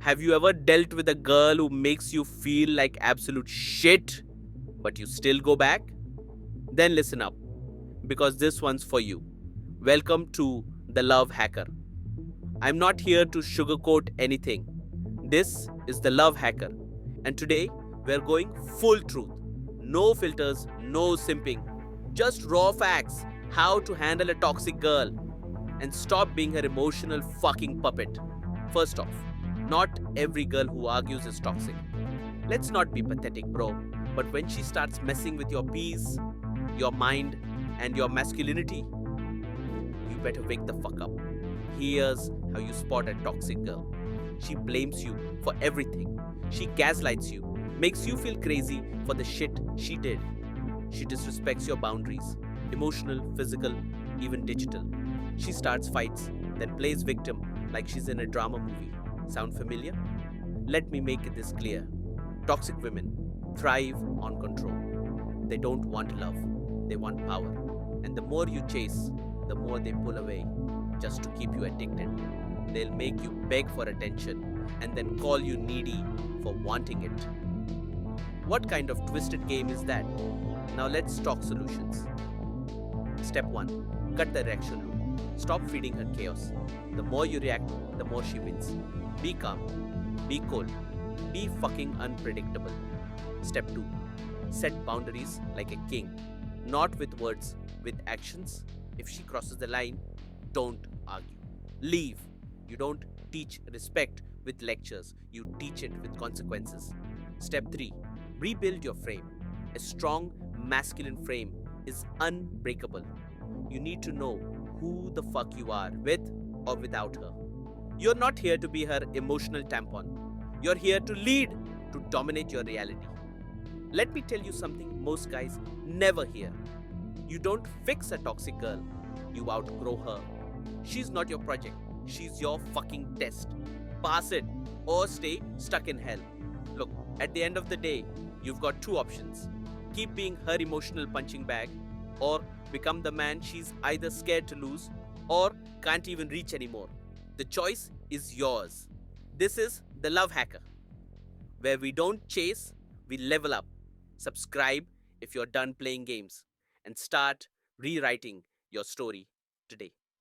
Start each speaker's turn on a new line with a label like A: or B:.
A: Have you ever dealt with a girl who makes you feel like absolute shit, but you still go back? Then listen up, because this one's for you. Welcome to The Love Hacker. I'm not here to sugarcoat anything. This is The Love Hacker, and today we're going full truth. No filters, no simping, just raw facts. How to handle a toxic girl and stop being her emotional fucking puppet. First off, not every girl who argues is toxic. Let's not be pathetic, bro. But when she starts messing with your peace, your mind, and your masculinity, you better wake the fuck up. Here's how you spot a toxic girl. She blames you for everything. She gaslights you, makes you feel crazy for the shit she did. She disrespects your boundaries, emotional, physical, even digital. She starts fights, then plays victim like she's in a drama movie. Sound familiar? Let me make this clear. Toxic women thrive on control. They don't want love, they want power. And the more you chase, the more they pull away just to keep you addicted. They'll make you beg for attention and then call you needy for wanting it. What kind of twisted game is that? Now let's talk solutions. Step 1. Cut the reaction loop. Stop feeding her chaos. The more you react, the more she wins. Be calm. Be cool. Be fucking unpredictable. Step 2. Set boundaries like a king. Not with words, with actions. If she crosses the line, don't argue. Leave. You don't teach respect with lectures, you teach it with consequences. Step 3. Rebuild your frame. A strong masculine frame is unbreakable. You need to know who the fuck you are with or without her. You're not here to be her emotional tampon. You're here to lead, to dominate your reality. Let me tell you something most guys never hear. You don't fix a toxic girl, you outgrow her. She's not your project, she's your fucking test. Pass it or stay stuck in hell. Look, at the end of the day, you've got two options. Keep being her emotional punching bag, or become the man she's either scared to lose or can't even reach anymore. The choice is yours. This is The Love Hacker, where we don't chase, we level up. Subscribe if you're done playing games and start rewriting your story today.